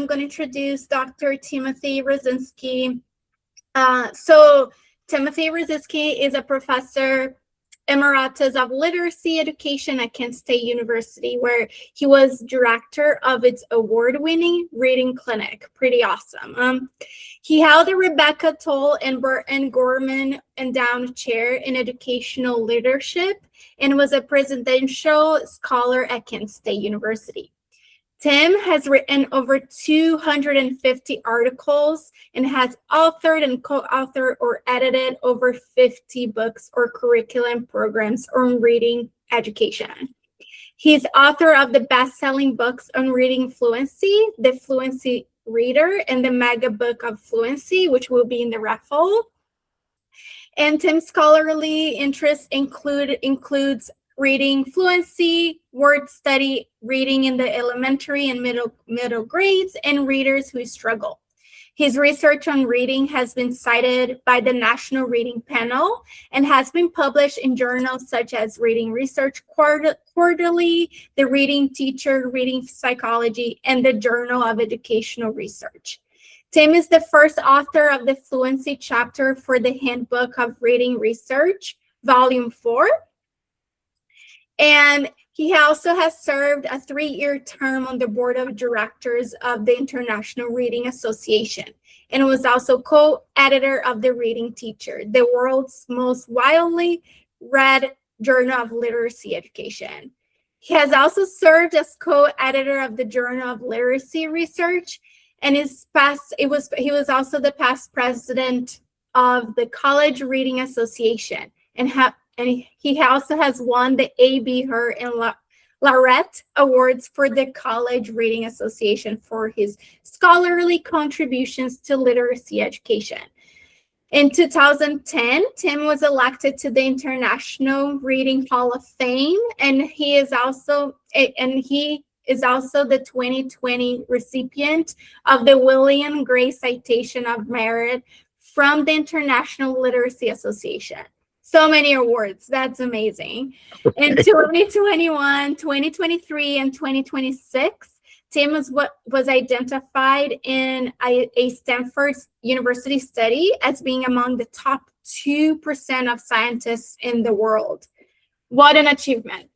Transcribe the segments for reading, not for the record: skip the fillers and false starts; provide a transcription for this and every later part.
I'm going to introduce Dr. Timothy Rasinski. So Timothy Rasinski is a professor emeritus of literacy education at Kent State University, where he was director of its award-winning reading clinic. Pretty awesome. He held the Rebecca Toll and Gorman Endowed Chair in Educational Leadership and was a presidential scholar at Kent State University. Tim has written over 250 articles and has authored and co-authored or edited over 50 books or curriculum programs on reading education. He's author of the best-selling books on reading fluency, The Fluency Reader, and the Mega Book of Fluency, which will be in the raffle. And Tim's scholarly interests includes reading fluency, word study, reading in the elementary and middle grades, and readers who struggle. His research on reading has been cited by the National Reading Panel and has been published in journals such as Reading Research Quarterly, The Reading Teacher, Reading Psychology, and the Journal of Educational Research. Tim is the first author of the Fluency chapter for the Handbook of Reading Research, Volume 4. And he also has served a 3-year term on the board of directors of the International Reading Association and was also co-editor of the Reading Teacher, the world's most widely read journal of literacy education. He has also served as co-editor of the Journal of Literacy Research, and he was also the past president of the College Reading Association, and he also has won the A.B. Her and Laureate Awards for the College Reading Association for his scholarly contributions to literacy education. In 2010, Tim was elected to the International Reading Hall of Fame, and he is also the 2020 recipient of the William Gray Citation of Merit from the International Literacy Association. So many awards. That's amazing. In 2021, 2023, and 2026, Tim was identified in a Stanford University study as being among the top 2% of scientists in the world. What an achievement.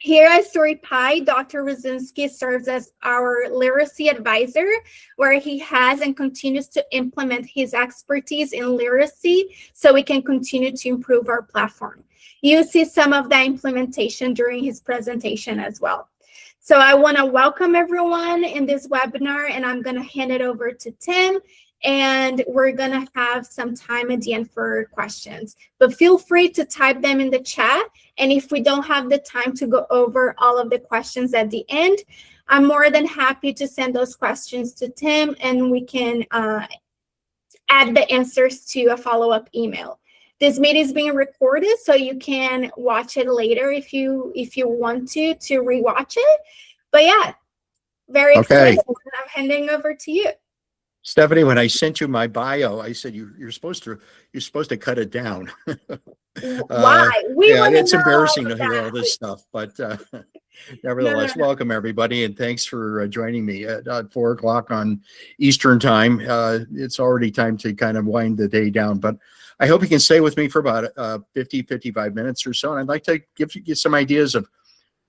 Here at Storypie, Dr. Rasinski serves as our literacy advisor, where he has and continues to implement his expertise in literacy so we can continue to improve our platform. You'll see some of that implementation during his presentation as well. So I want to welcome everyone in this webinar, and I'm going to hand it over to Tim, and we're going to have some time at the end for questions. But feel free to type them in the chat. And if we don't have the time to go over all of the questions at the end, I'm more than happy to send those questions to Tim, and we can add the answers to a follow-up email. This meeting is being recorded, so you can watch it later if you want to rewatch it. But yeah, very excited. I'm handing over to you. Stephanie, when I sent you my bio, I said you're supposed to cut it down. Why? It's embarrassing to hear all this stuff, but nevertheless, welcome everybody, and thanks for joining me at 4 o'clock on Eastern time. It's already time to kind of wind the day down, but I hope you can stay with me for about 55 minutes or so, and I'd like to give you some ideas of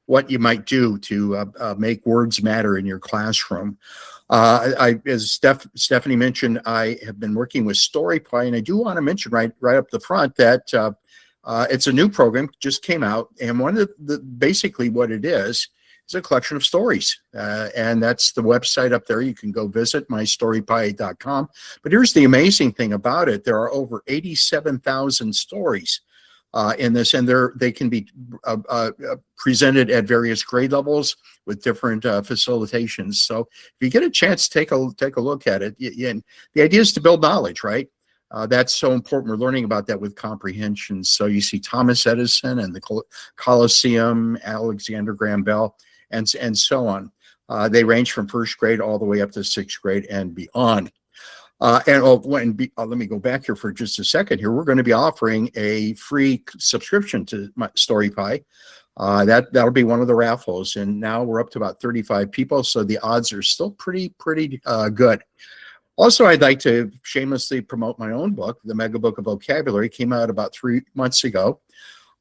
what you might do to make words matter in your classroom. As Stephanie mentioned, I have been working with Storypie, and I do want to mention right up the front that it's a new program, just came out, and one of basically what it is a collection of stories, and that's the website up there. You can go visit mystorypie.com. But here's the amazing thing about it: there are over 87,000 stories in this, and they can be presented at various grade levels with different facilitations. So if you get a chance, take a look at it. And the idea is to build knowledge, right? That's so important. We're learning about that with comprehension. So you see Thomas Edison and the Colosseum, Alexander Graham Bell, and so on. They range from first grade all the way up to 6th grade and beyond. Let me go back here for just a second here. We're going to be offering a free subscription to my Storypie. That'll be one of the raffles. And now we're up to about 35 people. So the odds are still pretty good. Also, I'd like to shamelessly promote my own book, The Mega Book of Vocabulary. It came out about 3 months ago.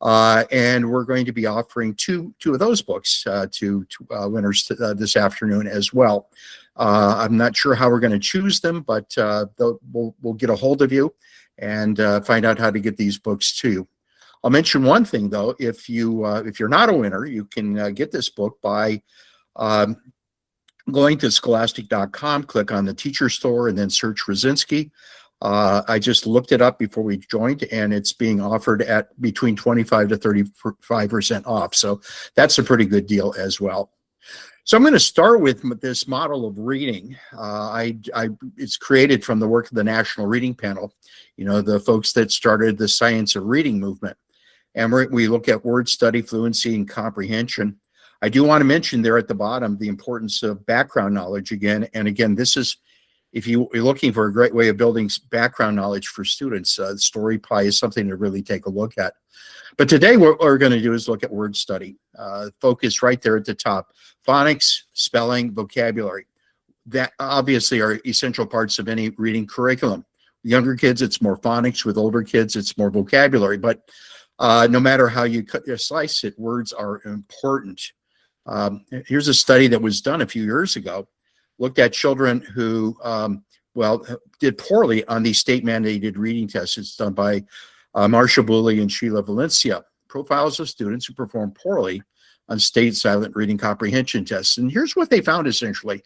And we're going to be offering two of those books to winners this afternoon as well. I'm not sure how we're going to choose them, but we'll get a hold of you and find out how to get these books to you. I'll mention one thing though: if you're not a winner, you can get this book by going to scholastic.com, click on the teacher store, and then search Rasinski. I just looked it up before we joined, and it's being offered at between 25 to 35% off. So that's a pretty good deal as well. So I'm going to start with this model of reading. It's created from the work of the National Reading Panel, the folks that started the Science of Reading movement. And we look at word study, fluency, and comprehension. I do want to mention there at the bottom the importance of background knowledge again. And again, this is, if you're looking for a great way of building background knowledge for students, Storypie is something to really take a look at. But today what we're going to do is look at word study. Focus right there at the top. Phonics, spelling, vocabulary. That obviously are essential parts of any reading curriculum. Younger kids, it's more phonics. With older kids, it's more vocabulary. But no matter how you cut or slice it, words are important. Here's a study that was done a few years ago. Looked at children who, did poorly on these state-mandated reading tests. It's done by Marcia Booley and Sheila Valencia. Profiles of students who perform poorly on state silent reading comprehension tests. And here's what they found essentially.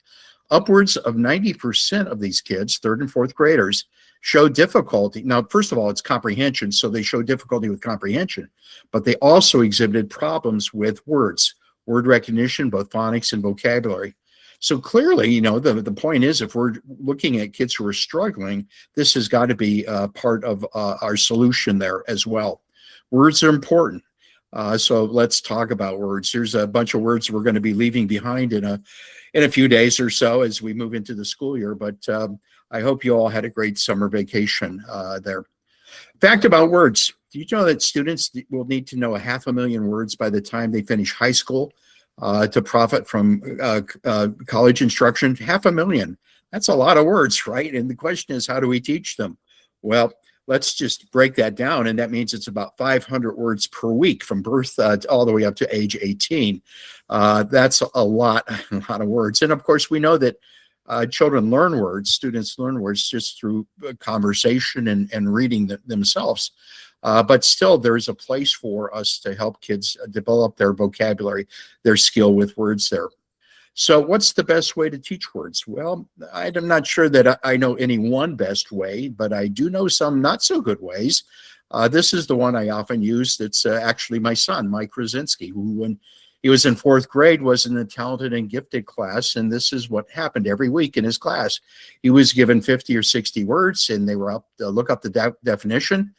Upwards of 90% of these kids, third and fourth graders, show difficulty. Now, first of all, it's comprehension, so they show difficulty with comprehension, but they also exhibited problems with words, word recognition, both phonics and vocabulary. So clearly, the point is, if we're looking at kids who are struggling, this has got to be part of our solution there as well. Words are important. So let's talk about words. Here's a bunch of words we're going to be leaving behind in a few days or so as we move into the school year. But I hope you all had a great summer vacation there. Fact about words. Do you know that students will need to know 500,000 words by the time they finish high school to profit from college instruction? 500,000. That's a lot of words, right? And the question is, how do we teach them? Well, let's just break that down. And that means it's about 500 words per week from birth all the way up to age 18. That's a lot of words. And of course, we know that children learn words, students learn words just through conversation and reading themselves. But still, there's a place for us to help kids develop their vocabulary, their skill with words there. So what's the best way to teach words? Well, I'm not sure that I know any one best way, but I do know some not so good ways. This is the one I often use. It's actually my son, Mike Rasinski, who when he was in fourth grade was in the talented and gifted class, and this is what happened every week in his class. He was given 50 or 60 words, and they were up to look up the definition,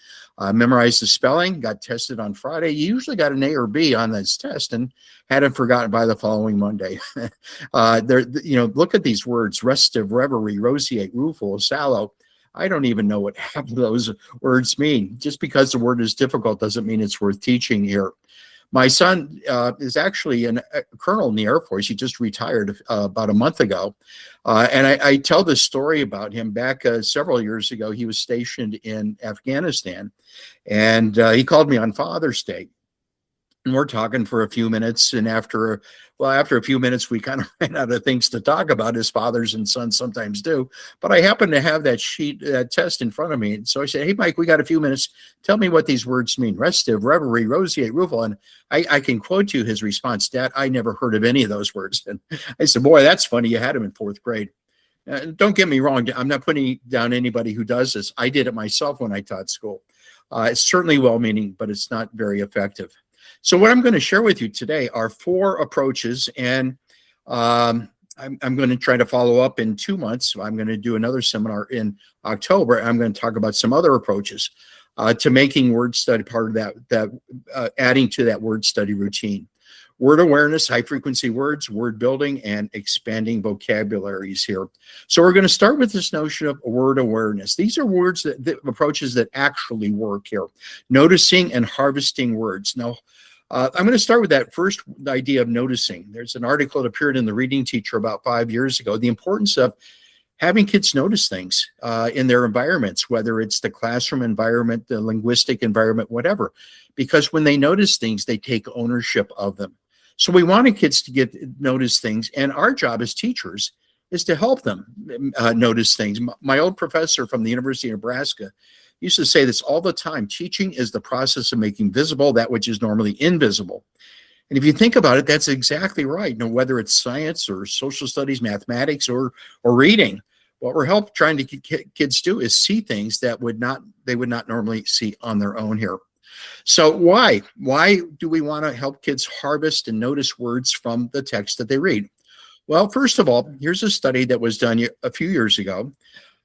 memorize the spelling, got tested on Friday. He usually got an A or B on this test and hadn't forgotten by the following Monday. Look at these words: restive, reverie, roseate, rueful, sallow. I don't even know what half of those words mean. Just because the word is difficult doesn't mean it's worth teaching here. My son is actually a colonel in the Air Force. He just retired about a month ago. And I tell this story about him. Back several years ago, he was stationed in Afghanistan. And he called me on Father's Day. And we're talking for a few minutes. And after a few minutes, we kind of ran out of things to talk about, as fathers and sons sometimes do. But I happened to have that test in front of me. And so I said, "Hey, Mike, we got a few minutes. Tell me what these words mean: restive, reverie, roseate, rueful." And I can quote you his response: "Dad, I never heard of any of those words." And I said, "Boy, that's funny. You had them in fourth grade." Don't get me wrong. I'm not putting down anybody who does this. I did it myself when I taught school. It's certainly well-meaning, but it's not very effective. So what I'm going to share with you today are 4 approaches, and I'm going to try to follow up in 2 months. So I'm going to do another seminar in October. I'm going to talk about some other approaches to making word study part of that adding to that word study routine. Word awareness, high frequency words, word building, and expanding vocabularies here. So we're going to start with this notion of word awareness. These are words approaches that actually work here. Noticing and harvesting words. Now, I'm going to start with that first idea of noticing. There's an article that appeared in the Reading Teacher about 5 years ago, the importance of having kids notice things in their environments, whether it's the classroom environment, the linguistic environment, whatever. Because when they notice things, they take ownership of them. So we wanted kids to notice things, and our job as teachers is to help them notice things. My old professor from the University of Nebraska used to say this all the time: teaching is the process of making visible that which is normally invisible. And if you think about it, that's exactly right. You know, whether it's science or social studies, mathematics, or reading, what we're trying to get kids do is see things that they would not normally see on their own here. So why do we want to help kids harvest and notice words from the text that they read? Well, first of all, here's a study that was done a few years ago.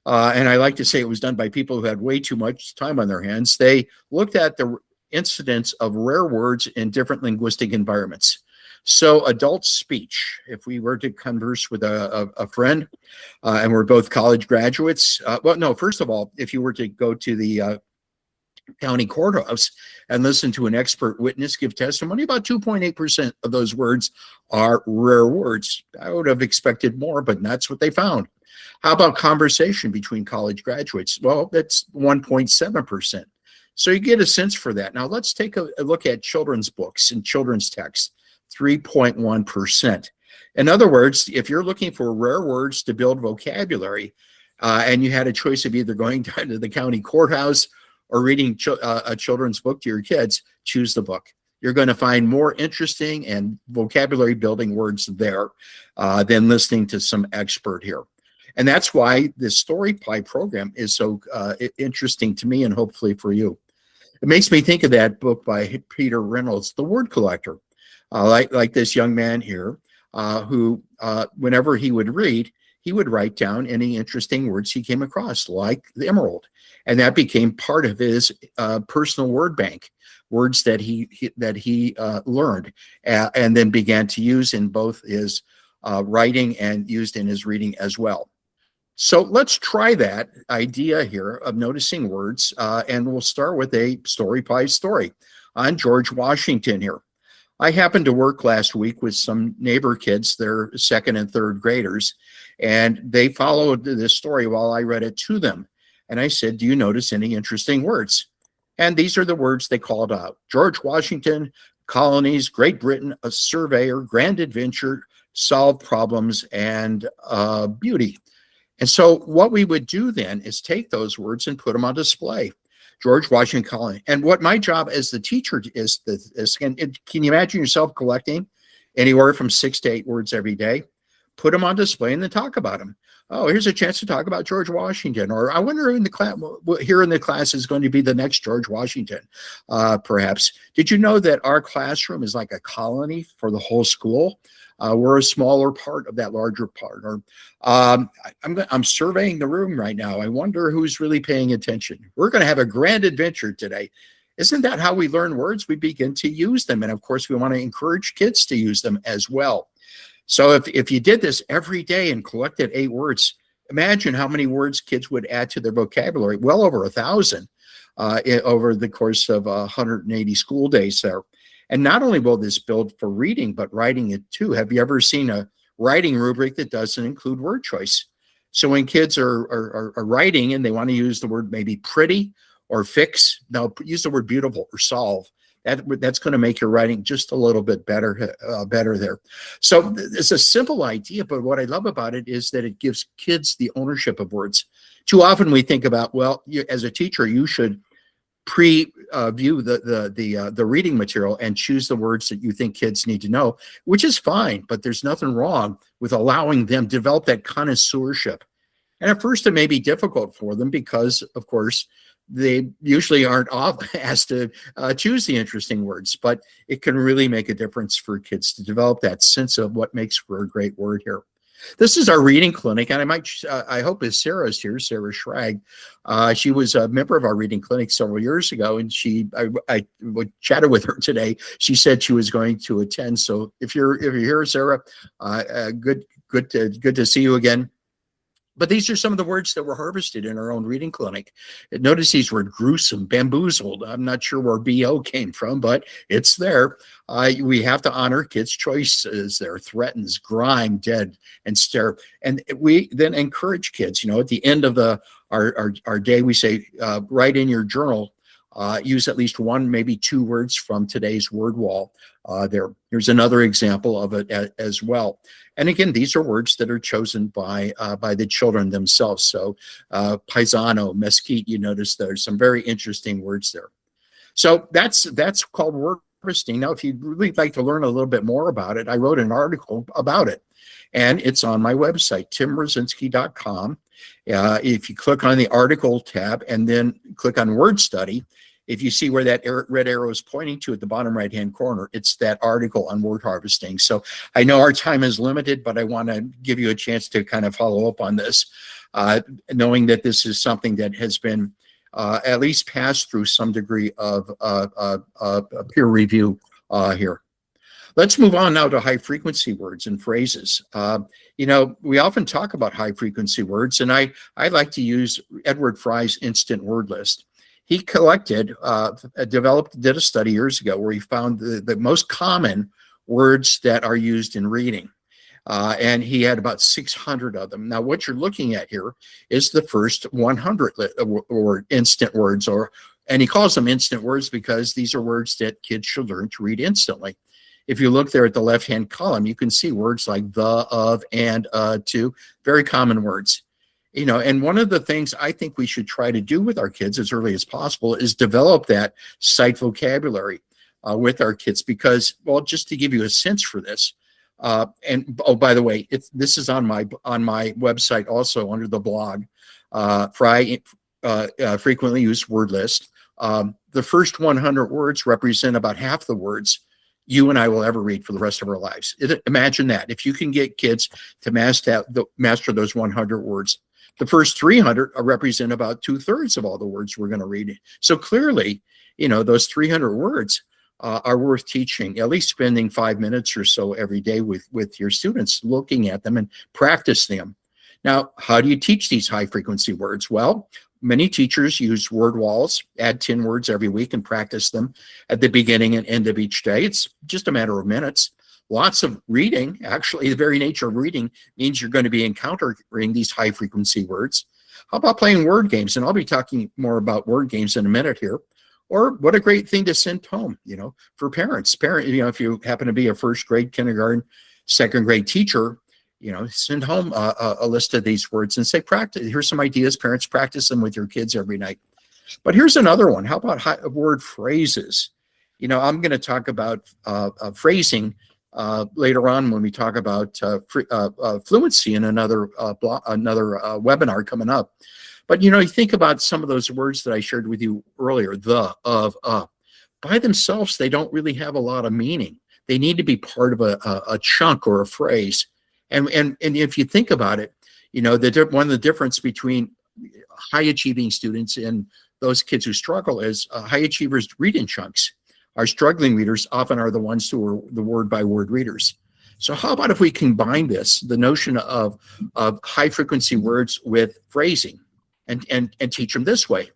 And I like to say it was done by people who had way too much time on their hands. They looked at the incidence of rare words in different linguistic environments. So adult speech, if we were to converse with a friend, and we're both college graduates, well, no, first of all, if you were to go to the county courthouse and listen to an expert witness give testimony, about 2.8% of those words are rare words. I would have expected more, but that's what they found. How about conversation between college graduates? Well, that's 1.7%. So you get a sense for that. Now let's take a look at children's books and children's texts, 3.1%. In other words, if you're looking for rare words to build vocabulary, and you had a choice of either going down to the county courthouse or reading a children's book to your kids, choose the book. You're going to find more interesting and vocabulary building words there than listening to some expert here. And that's why this Storypie program is so interesting to me and hopefully for you. It makes me think of that book by Peter Reynolds, The Word Collector. Like this young man here who, whenever he would read, he would write down any interesting words he came across, like the emerald. And that became part of his personal word bank, words that he learned and then began to use in both his writing and used in his reading as well. So let's try that idea here of noticing words, and we'll start with a Storypie story on George Washington here. I happened to work last week with some neighbor kids, they're second and third graders, and they followed this story while I read it to them. And I said, do you notice any interesting words? And these are the words they called out: George Washington, colonies, Great Britain, a surveyor, grand adventure, solve problems, and beauty. And so what we would do then is take those words and put them on display. George Washington colony. And what my job as the teacher is can you imagine yourself collecting anywhere from 6 to 8 words every day? Put them on display and then talk about them. Oh, here's a chance to talk about George Washington. Or I wonder in the class, here in the class is going to be the next George Washington, perhaps. Did you know that our classroom is like a colony for the whole school? We're a smaller part of that larger part. Or I'm surveying the room right now. I wonder who's really paying attention. We're going to have a grand adventure today. Isn't that how we learn words? We begin to use them. And of course, we want to encourage kids to use them as well. So if you did this every day and collected 8 words, imagine how many words kids would add to their vocabulary, well over 1,000 over the course of 180 school days there. And not only will this build for reading, but writing it too. Have you ever seen a writing rubric that doesn't include word choice? So when kids are writing and they want to use the word maybe pretty or fix, they'll use the word beautiful or solve. That's going to make your writing just a little bit better there. So it's a simple idea, but what I love about it is that it gives kids the ownership of words. Too often we think about, well, as a teacher, you should preview the reading material and choose the words that you think kids need to know, which is fine, but there's nothing wrong with allowing them to develop that connoisseurship. And at first it may be difficult for them because, of course, they usually aren't asked to choose the interesting words, but it can really make a difference for kids to develop that sense of what makes for a great word here. This is our reading clinic, and I hope is Sarah's here, Sarah Schrag. She was a member of our reading clinic several years ago, and I chatted with her today. She said she was going to attend. So if you're here, Sarah, good to see you again. But these are some of the words that were harvested in our own reading clinic. Notice these were gruesome, bamboozled. I'm not sure where BO came from, but it's there. We have to honor kids' choices there. Threatens, grime, dead, and stare. And we then encourage kids, at the end of our day, we say, write in your journal, use at least one, maybe two words from today's word wall. Here's another example of it as well. And again, these are words that are chosen by the children themselves. So paisano, mesquite, you notice there's some very interesting words there. So that's called word harvesting. Now, if you'd really like to learn a little bit more about it, I wrote an article about it. And it's on my website, timrasinski.com. If you click on the article tab and then click on word study, if you see where that red arrow is pointing to at the bottom right-hand corner, it's that article on word harvesting. So I know our time is limited, but I want to give you a chance to kind of follow up on this, knowing that this is something that has been at least passed through some degree of peer review here. Let's move on now to high-frequency words and phrases. We often talk about high-frequency words, and I like to use Edward Fry's instant word list. He did a study years ago where he found the most common words that are used in reading. And he had about 600 of them. Now, what you're looking at here is the first 100 instant words, and he calls them instant words because these are words that kids should learn to read instantly. If you look there at the left-hand column, you can see words like the, of, and, to, very common words. And one of the things I think we should try to do with our kids as early as possible is develop that sight vocabulary with our kids because, well, just to give you a sense for this, and oh, by the way, this is on my website also under the blog, Fry frequently used word list. The first 100 words represent about half the words you and I will ever read for the rest of our lives. Imagine that. If you can get kids to master those 100 words, the first 300 represent about 2/3 of all the words we're going to read. So clearly, those 300 words are worth teaching, at least spending 5 minutes or so every day with your students, looking at them and practice them. Now, how do you teach these high frequency words? Well, many teachers use word walls, add 10 words every week and practice them at the beginning and end of each day. It's just a matter of minutes. Lots of reading, actually, the very nature of reading means you're going to be encountering these high frequency words. How about playing word games? And I'll be talking more about word games in a minute here. Or what a great thing to send home, for parents. If you happen to be a first grade, kindergarten, second grade teacher, send home a list of these words and say, practice. Here's some ideas. Parents, practice them with your kids every night. But here's another one. How about word phrases? I'm going to talk about phrasing later on when we talk about fluency in another webinar coming up. But you think about some of those words that I shared with you earlier, the, of, by themselves, they don't really have a lot of meaning. They need to be part of a chunk or a phrase. And if you think about it, one of the difference between high achieving students and those kids who struggle is high achievers read in chunks. Our struggling readers often are the ones who are the word by word readers. So how about if we combine the notion of high frequency words with phrasing and teach them this way?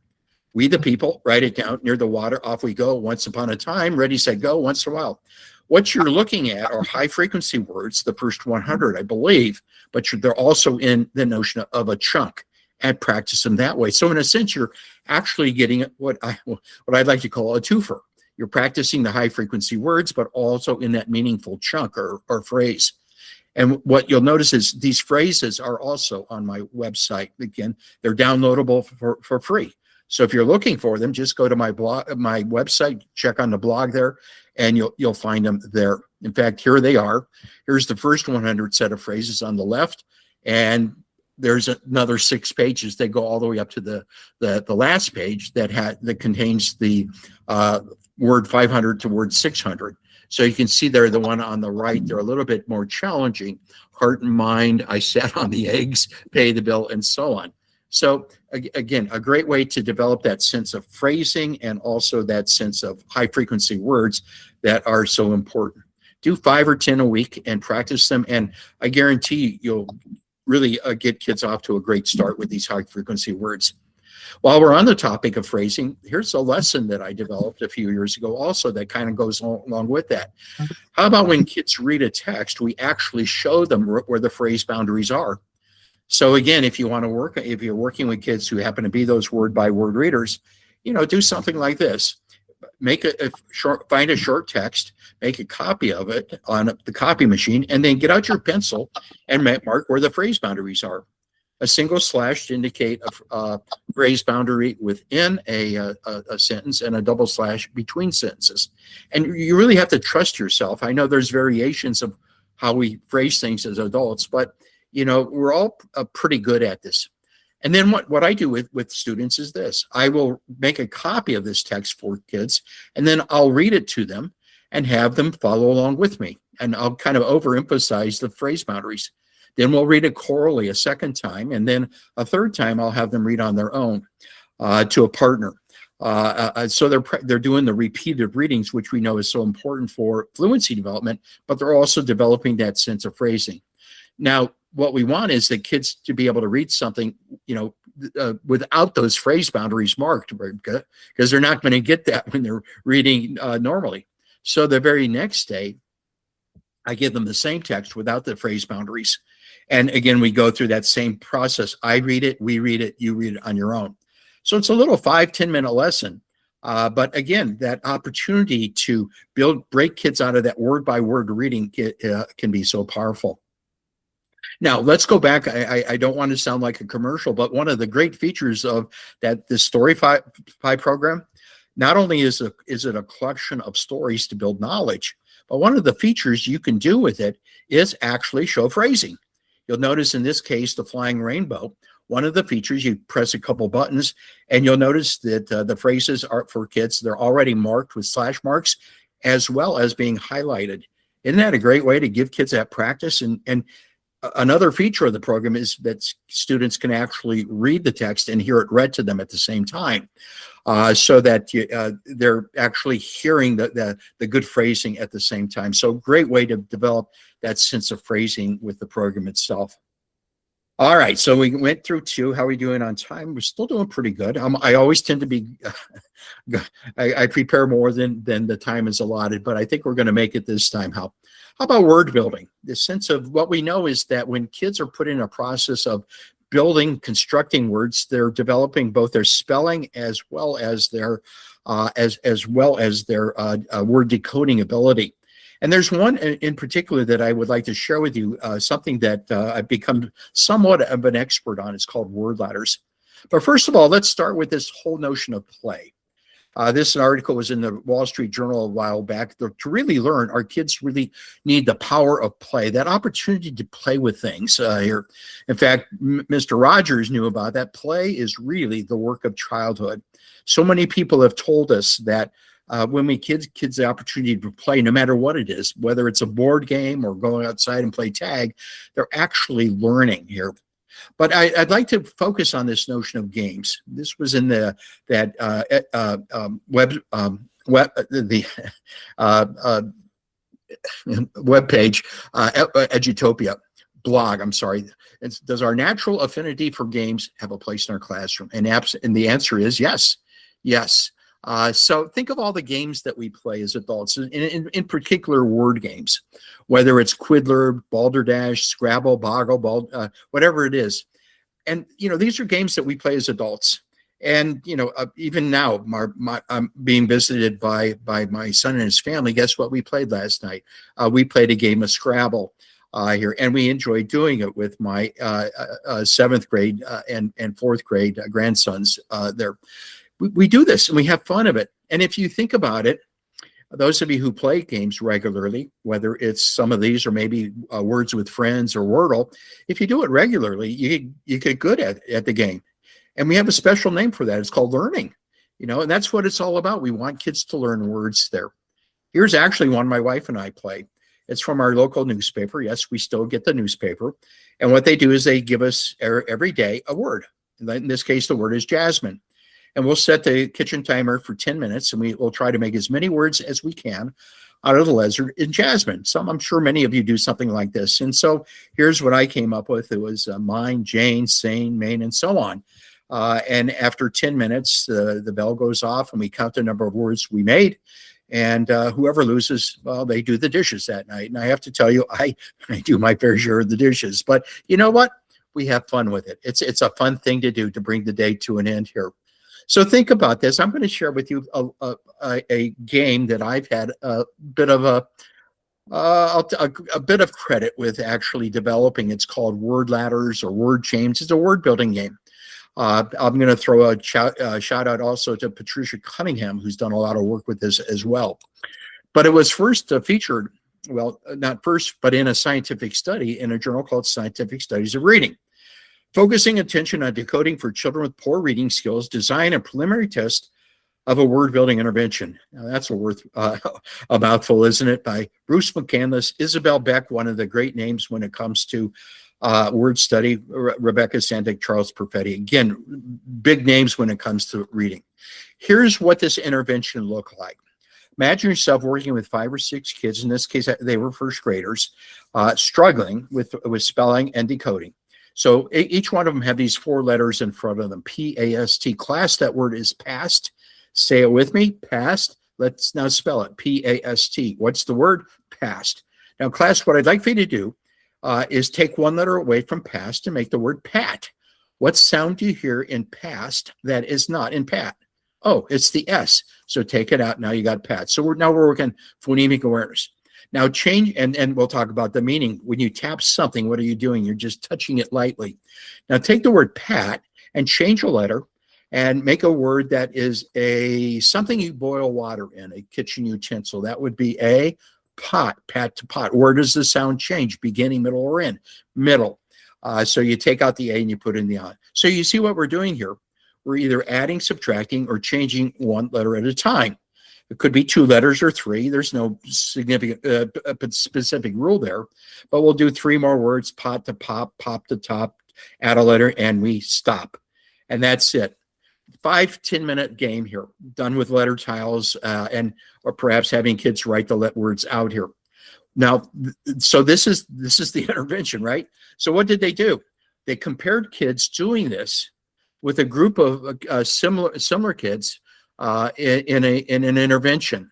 We the people, write it down, near the water, off we go, once upon a time, ready, set, go, once in a while. What you're looking at are high frequency words, the first 100, I believe, but they're also in the notion of a chunk and practice them that way. So in a sense, you're actually getting what I'd like to call a twofer. You're practicing the high frequency words, but also in that meaningful chunk or phrase. And what you'll notice is these phrases are also on my website. Again, they're downloadable for free. So if you're looking for them, just go to my website, check on the blog there, and you'll find them there. In fact, here they are. Here's the first 100 set of phrases on the left, and there's another 6 pages that go all the way up to the last page that contains the word 500 to word 600. So you can see there, the one on the right, they're a little bit more challenging. Heart and mind, I sat on the eggs, pay the bill, and so on. So again, a great way to develop that sense of phrasing and also that sense of high frequency words that are so important. Do 5 or 10 a week and practice them. And I guarantee you'll really get kids off to a great start with these high frequency words. While we're on the topic of phrasing, here's a lesson that I developed a few years ago also that kind of goes along with that. How about when kids read a text, we actually show them where the phrase boundaries are. So again, if you're working with kids who happen to be those word by word readers, do something like this. Find a short text, make a copy of it on the copy machine, and then get out your pencil and mark where the phrase boundaries are. A single slash to indicate a phrase boundary within a sentence, and a double slash between sentences. And you really have to trust yourself. I know there's variations of how we phrase things as adults, but we're all pretty good at this. And then what I do with students is this. I will make a copy of this text for kids, and then I'll read it to them and have them follow along with me. And I'll kind of overemphasize the phrase boundaries. Then we'll read it chorally a second time, and then a third time I'll have them read on their own to a partner. So they're doing the repeated readings, which we know is so important for fluency development, but they're also developing that sense of phrasing. Now, what we want is the kids to be able to read something, without those phrase boundaries marked, because they're not going to get that when they're reading normally. So the very next day, I give them the same text without the phrase boundaries. And again, we go through that same process. I read it, we read it, you read it on your own. So it's a little 5-10 minute lesson. But again, that opportunity to break kids out of that word by word reading can be so powerful. Now, let's go back. I don't want to sound like a commercial, but one of the great features of the Storypie program, not only is it a collection of stories to build knowledge, but one of the features you can do with it is actually show phrasing. You'll notice in this case, the flying rainbow, one of the features, you press a couple buttons and you'll notice that the phrases are for kids. They're already marked with slash marks as well as being highlighted. Isn't that a great way to give kids that practice? And another feature of the program is that students can actually read the text and hear it read to them at the same time, so that they're actually hearing the good phrasing at the same time. So great way to develop that sense of phrasing with the program itself. All right, so we went through 2. How are we doing on time? We're still doing pretty good. I always tend to be, I prepare more than the time is allotted, but I think we're going to make it this time. How about word building? The sense of what we know is that when kids are put in a process of constructing words, they're developing both their spelling as well as their word decoding ability. And there's one in particular that I would like to share with you, something that I've become somewhat of an expert on. It's called word ladders. But first of all, let's start with this whole notion of play. This article was in the Wall Street Journal a while back. To really learn, our kids really need the power of play, that opportunity to play with things here. In fact, Mr. Rogers knew about that. Play is really the work of childhood. So many people have told us that when we give kids the opportunity to play, no matter what it is, whether it's a board game or going outside and play tag, they're actually learning here. But I'd like to focus on this notion of games. This was in the web page, Edutopia blog. I'm sorry. Does our natural affinity for games have a place in our classroom? And the answer is yes. Yes. So think of all the games that we play as adults, in particular word games, whether it's Quiddler, Balderdash, Scrabble, Boggle, whatever it is. And, these are games that we play as adults. And, even now, I'm being visited by my son and his family. Guess what we played last night? We played a game of Scrabble here, and we enjoyed doing it with my 7th grade and 4th grade grandsons there. We do this and we have fun of it. And if you think about it, those of you who play games regularly, whether it's some of these or maybe Words with Friends or Wordle, if you do it regularly, you get good at the game. And we have a special name for that. It's called learning, and that's what it's all about. We want kids to learn words there. Here's actually one my wife and I play. It's from our local newspaper. Yes, we still get the newspaper. And what they do is they give us every day a word. In this case, the word is jasmine. And we'll set the kitchen timer for 10 minutes, and we'll try to make as many words as we can out of the letter in jasmine. I'm sure many of you do something like this. And so here's what I came up with. It was mine, Jane, sane, Maine, and so on. And after 10 minutes, the bell goes off, and we count the number of words we made. And whoever loses, well, they do the dishes that night. And I have to tell you, I do my fair share of the dishes. But you know what? We have fun with it. It's a fun thing to do to bring the day to an end here. So think about this. I'm going to share with you a game that I've had a bit of a bit of credit with actually developing. It's called Word Ladders or Word Chains. It's a word building game. I'm going to throw a shout out also to Patricia Cunningham, who's done a lot of work with this as well. But it was first featured, well, not first, but in a scientific study in a journal called Scientific Studies of Reading. Focusing attention on decoding for children with poor reading skills, design a preliminary test of a word-building intervention. Now, that's a mouthful, isn't it? By Bruce McCandless, Isabel Beck, one of the great names when it comes to word study, Rebecca Sandick, Charles Perfetti. Again, big names when it comes to reading. Here's what this intervention looked like. Imagine yourself working with 5 or 6 kids. In this case, they were first graders, struggling with spelling and decoding. So each one of them have these 4 letters in front of them, P-A-S-T. Class, that word is past. Say it with me, past. Let's now spell it, P-A-S-T. What's the word? Past. Now, class, what I'd like for you to do is take 1 letter away from past and make the word pat. What sound do you hear in past that is not in pat? Oh, it's the S. So take it out. Now you got pat. So we're working phonemic awareness. Now change, and we'll talk about the meaning. When you tap something, what are you doing? You're just touching it lightly. Now take the word pat and change a letter and make a word that is something you boil water in, a kitchen utensil. That would be a pot, pat to pot. Where does the sound change? Beginning, middle, or end? Middle. So you take out the A and you put in the I. So you see what we're doing here. We're either adding, subtracting, or changing 1 letter at a time. It could be 2 letters or 3. There's no significant specific rule there, but we'll do 3 more words: pot to pop, pop to top, add a letter, and we stop. And that's it. 5-10 minute game here, done with letter tiles, or perhaps having kids write the words out here. Now, so this is the intervention, right? So what did they do? They compared kids doing this with a group of similar kids in an intervention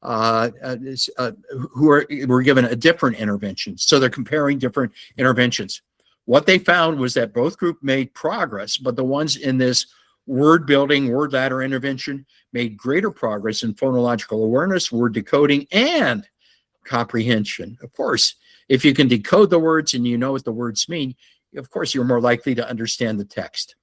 who were given a different intervention. So they're comparing different interventions. What they found was that both groups made progress, but the ones in this word building, word ladder intervention made greater progress in phonological awareness, word decoding, and comprehension. Of course, if you can decode the words and you know what the words mean, of course, you're more likely to understand the text.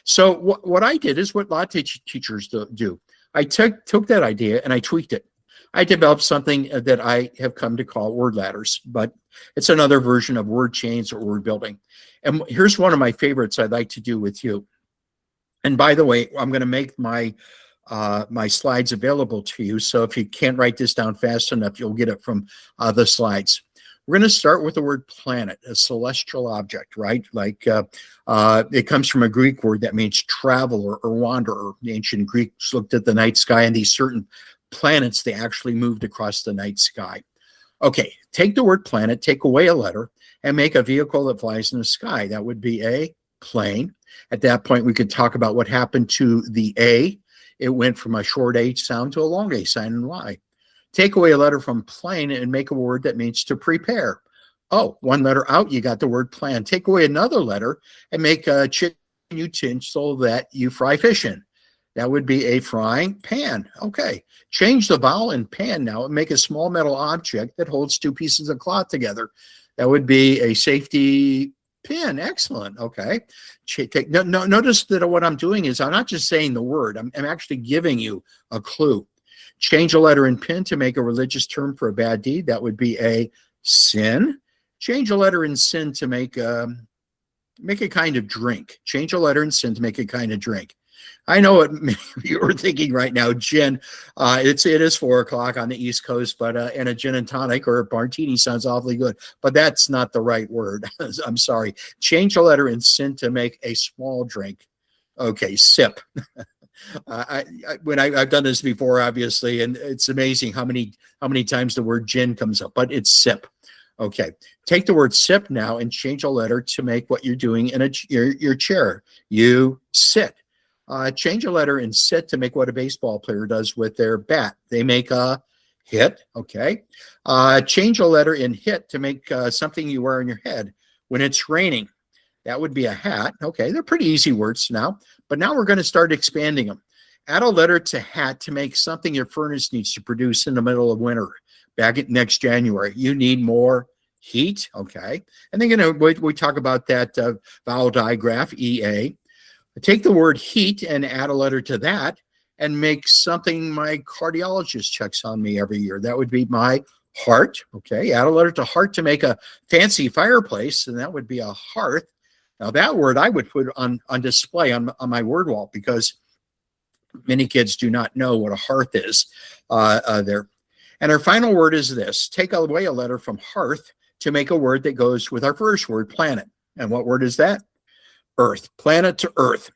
So what I did is what latte teachers do. I took that idea and I tweaked it. I developed something that I have come to call word ladders, but it's another version of word chains or word building. And here's one of my favorites I'd like to do with you. And by the way, I'm going to make my slides available to you. So if you can't write this down fast enough, you'll get it from the slides. We're going to start with the word planet, a celestial object, right? Like it comes from a Greek word that means traveler or wanderer. The ancient Greeks looked at the night sky and these certain planets, they actually moved across the night sky. Okay, take the word planet, take away a letter, and make a vehicle that flies in the sky. That would be a plane. At that point, we could talk about what happened to the A. It went from a short A sound to a long A sound and why. Take away a letter from plane and make a word that means to prepare. Oh, 1 letter out, you got the word plan. Take away another letter and make a chicken utensil that you fry fish in. That would be a frying pan. Okay. Change the vowel in pan now and make a small metal object that holds 2 pieces of cloth together. That would be a safety pin. Excellent. Okay. Notice that what I'm doing is I'm not just saying the word. I'm actually giving you a clue. Change a letter in pin to make a religious term for a bad deed. That would be a sin. Change a letter in sin to make a kind of drink. Change a letter in sin to make a kind of drink. I know what you were thinking right now, gin. It is 4 o'clock on the East Coast, but and a gin and tonic or a martini sounds awfully good, but that's not the right word. I'm sorry. Change a letter in sin to make a small drink. Okay, sip. I've done this before, obviously, and it's amazing how many times the word gin comes up, but it's sip. Okay, take the word sip now and change a letter to make what you're doing in your chair. You sit. Change a letter in sit to make what a baseball player does with their bat. They make a hit. Okay. Change a letter in hit to make something you wear on your head when it's raining. That would be a hat. Okay, they're pretty easy words now, but now we're going to start expanding them. Add a letter to hat to make something your furnace needs to produce in the middle of winter. Back at next January, you need more heat. Okay, and then we talk about that vowel digraph, EA. Take the word heat and add a letter to that and make something my cardiologist checks on me every year. That would be my heart. Okay, add a letter to heart to make a fancy fireplace, and that would be a hearth. Now that word I would put on display on my word wall because many kids do not know what a hearth is there. And our final word is this. Take away a letter from hearth to make a word that goes with our first word, planet. And what word is that? Earth. Planet to earth.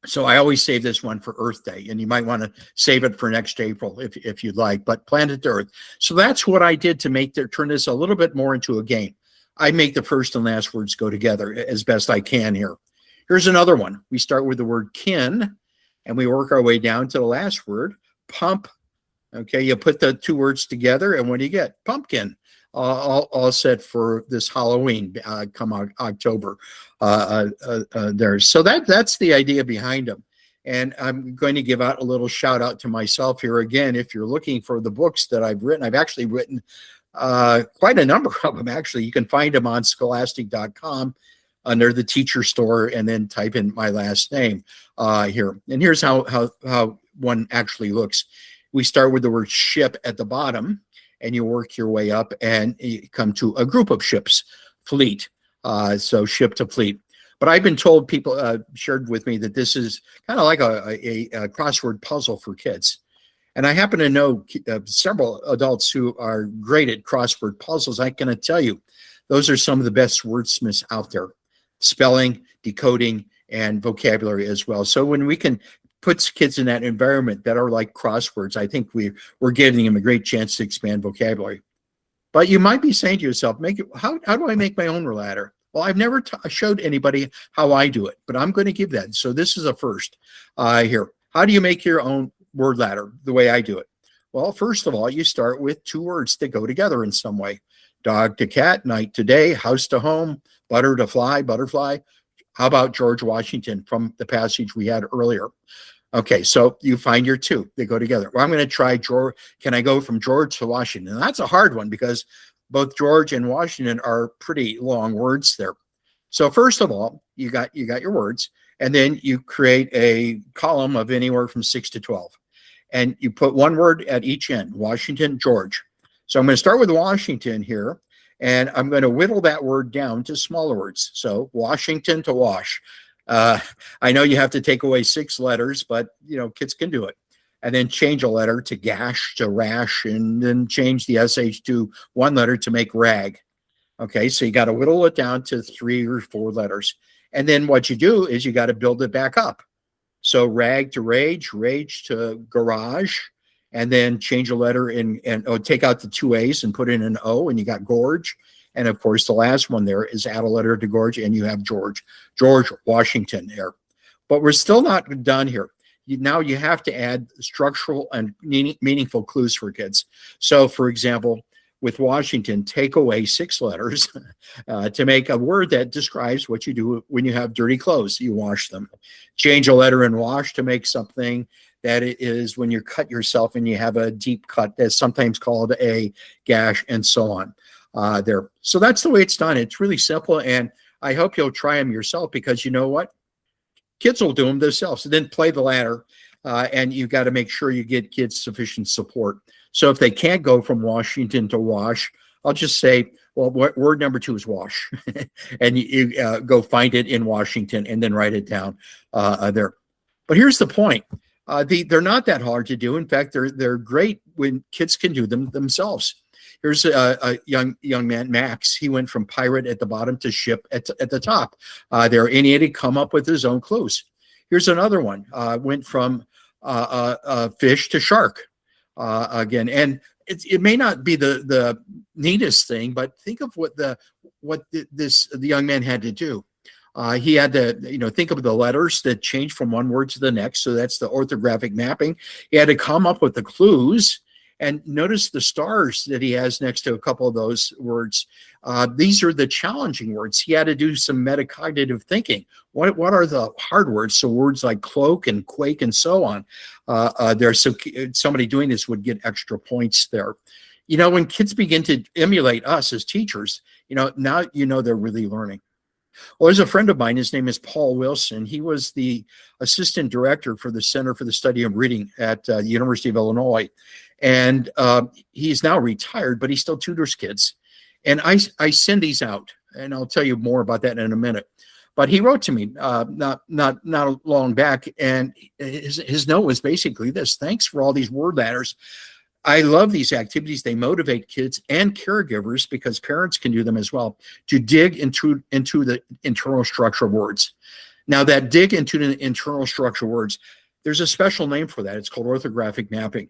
So I always save this one for Earth Day, and you might want to save it for next April if you'd like, but planet to earth. So that's what I did to turn this a little bit more into a game. I make the first and last words go together as best I can here. Here's another one. We start with the word kin, and we work our way down to the last word, pump. Okay, you put the two words together, and what do you get? Pumpkin. All set for this Halloween come October there. So that's the idea behind them. And I'm going to give out a little shout out to myself here again. If you're looking for the books that I've written, I've actually written quite a number of them. Actually, you can find them on scholastic.com under the teacher store, and then type in my last name here. And here's how one actually looks. We start with the word ship at the bottom, and you work your way up and you come to a group of ships, fleet. So ship to fleet. But I've been told, people shared with me that this is kind of like a crossword puzzle for kids. And I happen to know several adults who are great at crossword puzzles. I can tell you, those are some of the best wordsmiths out there. Spelling, decoding, and vocabulary as well. So when we can put kids in that environment that are like crosswords, I think we're giving them a great chance to expand vocabulary. But you might be saying to yourself, how do I make my own ladder? Well, I've never showed anybody how I do it, but I'm going to give that. So this is a first here. How do you make your own word ladder the way I do it? Well, first of all, you start with two words that go together in some way. Dog to cat, night to day, house to home, butter to fly, butterfly. How about George Washington from the passage we had earlier? Okay, so you find your two. They go together. Well, I'm going to try George. Can I go from George to Washington? And that's a hard one because both George and Washington are pretty long words there. So first of all, you got your words, and then you create a column of anywhere from 6 to 12. And you put one word at each end, Washington, George. So I'm going to start with Washington here, and I'm going to whittle that word down to smaller words. So Washington to wash. I know you have to take away 6 letters, but kids can do it. And then change a letter to gash to rash, and then change the SH to 1 letter to make rag. Okay, so you got to whittle it down to 3 or 4 letters. And then what you do is you got to build it back up. So rag to rage, rage to garage, and then change a letter and take out the 2 A's and put in an O, and you got gorge. And of course, the last one there is add a letter to gorge, and you have George Washington there. But we're still not done here. Now you have to add structural and meaningful clues for kids. So for example, with Washington, take away 6 letters to make a word that describes what you do when you have dirty clothes. You wash them. Change a letter in wash to make something that it is when you cut yourself and you have a deep cut that's sometimes called a gash, and so on there. So that's the way it's done. It's really simple, and I hope you'll try them yourself, because you know what? Kids will do them themselves. And then play the ladder, and you've got to make sure you get kids sufficient support. So if they can't go from Washington to wash, I'll just say, well, word number 2 is wash. And you go find it in Washington and then write it down there. But here's the point. They're not that hard to do. In fact, they're great when kids can do them themselves. Here's a young man, Max. He went from pirate at the bottom to ship at the top. There, and he had to come up with his own clues. Here's another one. Went from fish to shark again. And it may not be the neatest thing, but think of what the young man had to do. He had to, think of the letters that change from one word to the next. So that's the orthographic mapping. He had to come up with the clues. And notice the stars that he has next to a couple of those words. These are the challenging words. He had to do some metacognitive thinking. What are the hard words? So words like cloak and quake and so on. Somebody doing this would get extra points there. When kids begin to emulate us as teachers, now they're really learning. Well, there's a friend of mine. His name is Paul Wilson. He was the assistant director for the Center for the Study of Reading at the University of Illinois. And he's now retired, but he still tutors kids. And I send these out, and I'll tell you more about that in a minute. But he wrote to me not long back, and his note was basically this: thanks for all these word ladders. I love these activities. They motivate kids and caregivers, because parents can do them as well, to dig into the internal structure of words. Now, that dig into the internal structure of words, there's a special name for that. It's called orthographic mapping.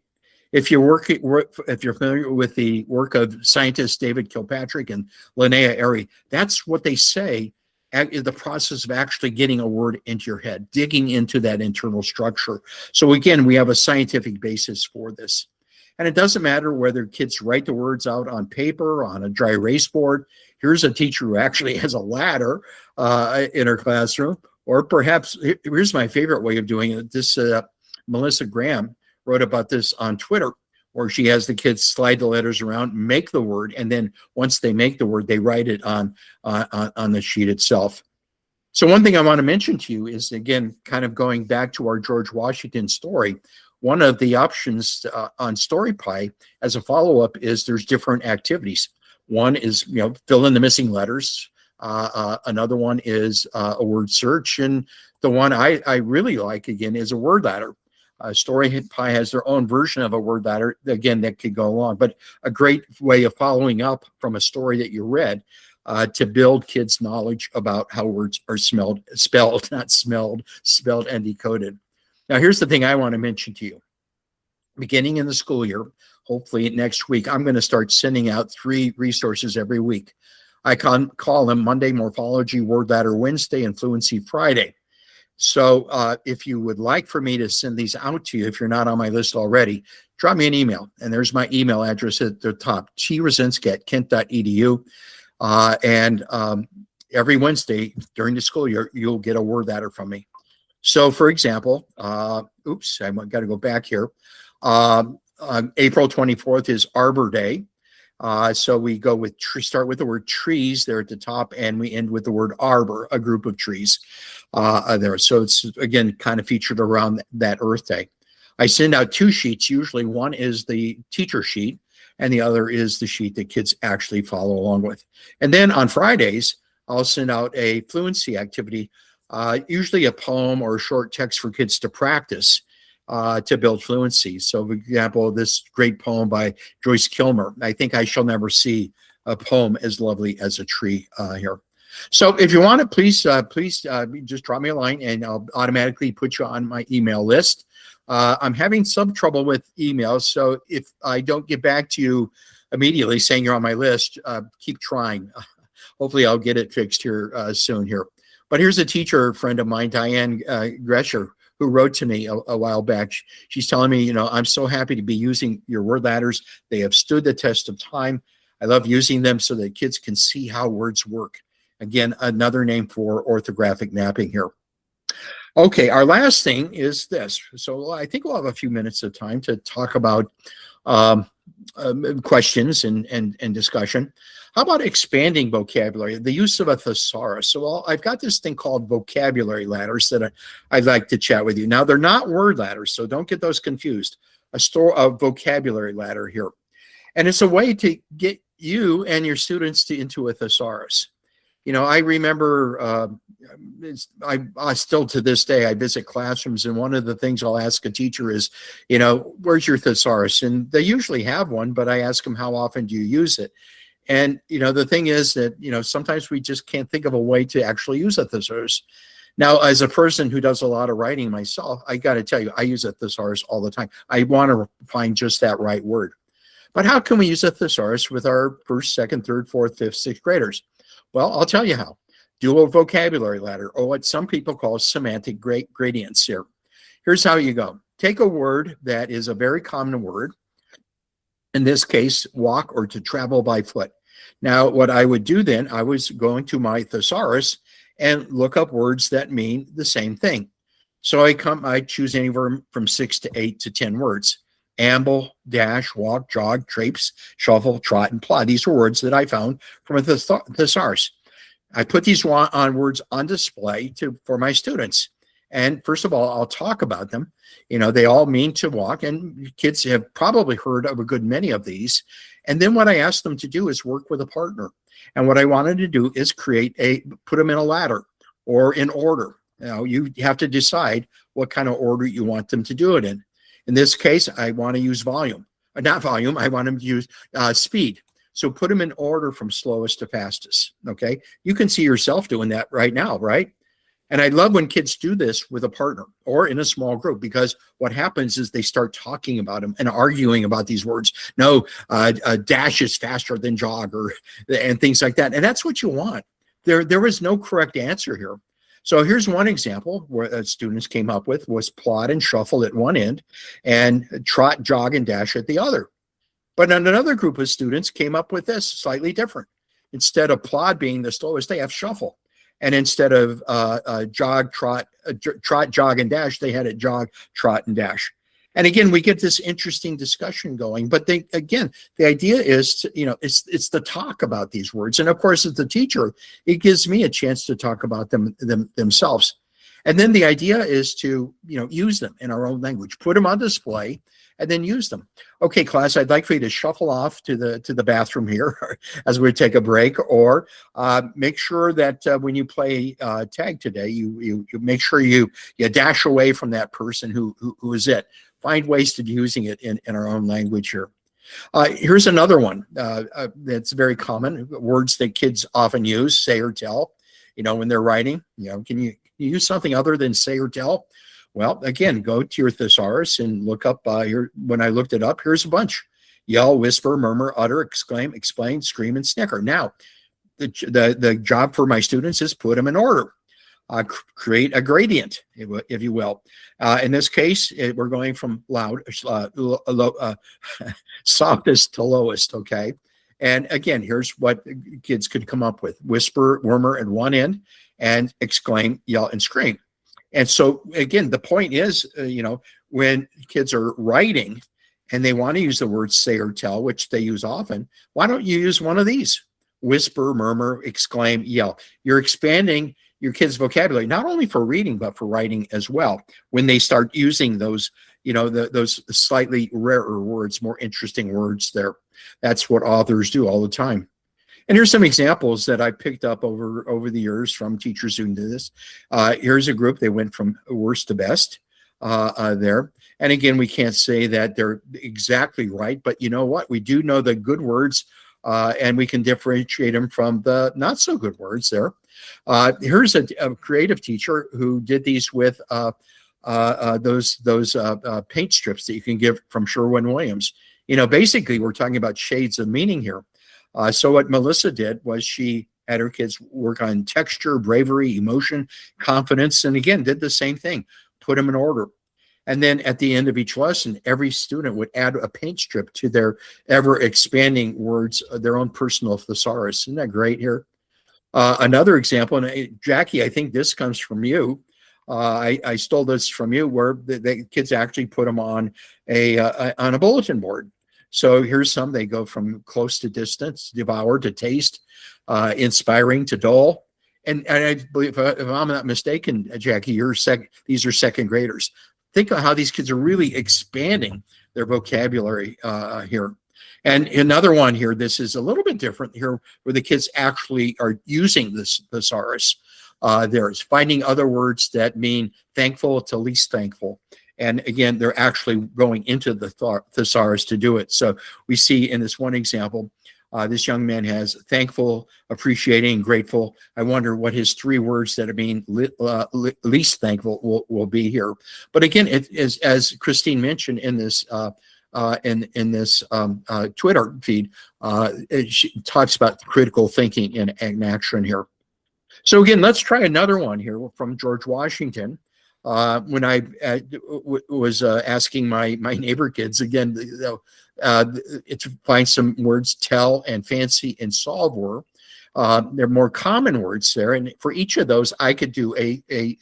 If you're familiar with the work of scientists David Kilpatrick and Linnea Airy, that's what they say is the process of actually getting a word into your head, digging into that internal structure. So again, we have a scientific basis for this. And it doesn't matter whether kids write the words out on paper, on a dry erase board. Here's a teacher who actually has a ladder in her classroom. Or perhaps, here's my favorite way of doing it. This Melissa Graham wrote about this on Twitter, where she has the kids slide the letters around, make the word, and then once they make the word, they write it on the sheet itself. So one thing I want to mention to you is, again, kind of going back to our George Washington story. One of the options on Storypie as a follow-up is there's different activities. One is, fill in the missing letters. Another one is a word search. And the one I really like, again, is a word ladder. Storypie has their own version of a word ladder, again, that could go along. But a great way of following up from a story that you read to build kids' knowledge about how words are spelled and decoded. Now, here's the thing I want to mention to you. Beginning in the school year, hopefully next week, I'm going to start sending out 3 resources every week. I call them Monday Morphology, Word Ladder Wednesday, and Fluency Friday. So if you would like for me to send these out to you, if you're not on my list already, drop me an email. And there's my email address at the top, trasinski@kent.edu. And every Wednesday during the school year, you'll get a word ladder from me. So, for example, I got to go back here. April 24th is Arbor Day. So we go with start with the word trees there at the top, and we end with the word arbor, a group of trees there. So it's, again, kind of featured around that Earth Day. I send out 2 sheets. Usually one is the teacher sheet, and the other is the sheet that kids actually follow along with. And then on Fridays, I'll send out a fluency activity, usually a poem or a short text for kids to practice to build fluency. So, for example, this great poem by Joyce Kilmer, I think I shall never see a poem as lovely as a tree here. So if you want it, please just drop me a line and I'll automatically put you on my email list. I'm having some trouble with emails, so if I don't get back to you immediately saying you're on my list, keep trying. Hopefully I'll get it fixed here soon here. But here's a teacher friend of mine, Diane Gresher, who wrote to me a while back. She's telling me, I'm so happy to be using your word ladders. They have stood the test of time. I love using them so that kids can see how words work. Again, another name for orthographic mapping here. Okay, our last thing is this. So I think we'll have a few minutes of time to talk about questions and discussion. How about expanding vocabulary, the use of a thesaurus? So I've got this thing called vocabulary ladders that I'd like to chat with you. Now, they're not word ladders, so don't get those confused. A vocabulary ladder here. And it's a way to get you and your students into a thesaurus. I remember, I still to this day, I visit classrooms, and one of the things I'll ask a teacher is, where's your thesaurus? And they usually have one, but I ask them, how often do you use it? And, the thing is that, sometimes we just can't think of a way to actually use a thesaurus. Now, as a person who does a lot of writing myself, I got to tell you, I use a thesaurus all the time. I want to find just that right word. But how can we use a thesaurus with our first, second, third, fourth, fifth, sixth graders? Well, I'll tell you how. Do a vocabulary ladder, or what some people call semantic gradients here. Here's how you go. Take a word that is a very common word. In this case, walk, or to travel by foot. Now, what I would do then, I was going to my thesaurus and look up words that mean the same thing. So I choose anywhere from 6 to 8 to 10 words. Amble, dash, walk, jog, traipse, shuffle, trot, and plod. These are words that I found from a thesaurus. I put these words on display for my students. And first of all, I'll talk about them. They all mean to walk, and kids have probably heard of a good many of these. And then what I asked them to do is work with a partner. And what I wanted to do is put them in a ladder or in order. You have to decide what kind of order you want them to do it in. In this case, I want to use not volume. I want them to use speed. So put them in order from slowest to fastest. Okay. You can see yourself doing that right now, right? And I love when kids do this with a partner or in a small group, because what happens is they start talking about them and arguing about these words. No, dash is faster than jog, and things like that. And that's what you want. There is no correct answer here. So here's one example where students came up with was plod and shuffle at one end and trot, jog, and dash at the other. But another group of students came up with this slightly different. Instead of plod being the slowest, they have shuffle. And instead of jog, trot, jog, and dash, they had it jog, trot, and dash. And again, we get this interesting discussion going. But the idea is, it's the talk about these words. And of course, as the teacher, it gives me a chance to talk about them themselves. And then the idea is to, use them in our own language, put them on display, and then use them. Okay, class, I'd like for you to shuffle off to the bathroom here as we take a break, or make sure that when you play tag today, you make sure you dash away from that person who is it. Find ways to using it in our own language here. Here's another one that's very common, words that kids often use, say or tell, when they're writing. Can you use something other than say or tell? Well, again, go to your thesaurus and look up here. When I looked it up, here's a bunch: yell, whisper, murmur, utter, exclaim, explain, scream, and snicker. Now, the job for my students is put them in order. Create a gradient, if you will. In this case, we're going from softest to lowest, okay? And again, here's what kids could come up with: whisper, murmur at one end, and exclaim, yell, and scream. And so, again, the point is, when kids are writing and they want to use the word say or tell, which they use often, why don't you use one of these? Whisper, murmur, exclaim, yell. You're expanding your kids' vocabulary, not only for reading, but for writing as well. When they start using those, those slightly rarer words, more interesting words there. That's what authors do all the time. And here's some examples that I picked up over the years from teachers who do this. Here's a group, they went from worst to best there. And again, we can't say that they're exactly right, but you know what? We do know the good words, and we can differentiate them from the not so good words there. Here's a creative teacher who did these with those paint strips that you can get from Sherwin-Williams. Basically, we're talking about shades of meaning here. So what Melissa did was she had her kids work on texture, bravery, emotion, confidence, and again, did the same thing, put them in order. And then at the end of each lesson, every student would add a paint strip to their ever-expanding words, their own personal thesaurus. Isn't that great here? Another example, and Jackie, I think this comes from you. I stole this from you, where the kids actually put them on a bulletin board. So here's some. They go from close to distance, devour to taste, inspiring to dull. And I believe, if I'm not mistaken, Jackie, these are second graders. Think of how these kids are really expanding their vocabulary here. And another one here, this is a little bit different here, where the kids actually are using this thesaurus. There's finding other words that mean thankful to least thankful. And again, they're actually going into the thesaurus to do it. So we see in this one example, this young man has thankful, appreciating, grateful. I wonder what his 3 words that mean least thankful will be here. But again, it is, as Christine mentioned in this Twitter feed, she talks about critical thinking in action here. So again, let's try another one here from George Washington. When I was asking my neighbor kids again, to find some words, tell and fancy and solve were. They're more common words there, and for each of those, I could do a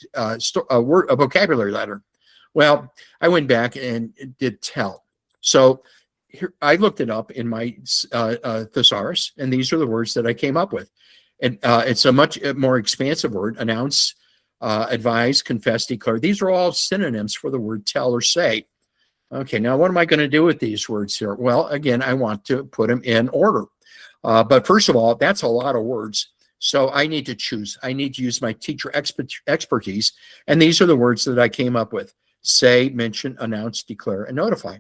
vocabulary letter. Well, I went back and did tell. So here, I looked it up in my thesaurus, and these are the words that I came up with. And it's a much more expansive word: announce, advise, confess, declare. These are all synonyms for the word tell or say. Okay, now what am I going to do with these words here? Well, again, I want to put them in order. But first of all, that's a lot of words. So I need to choose. I need to use my teacher expertise. And these are the words that I came up with: say, mention, announce, declare, and notify.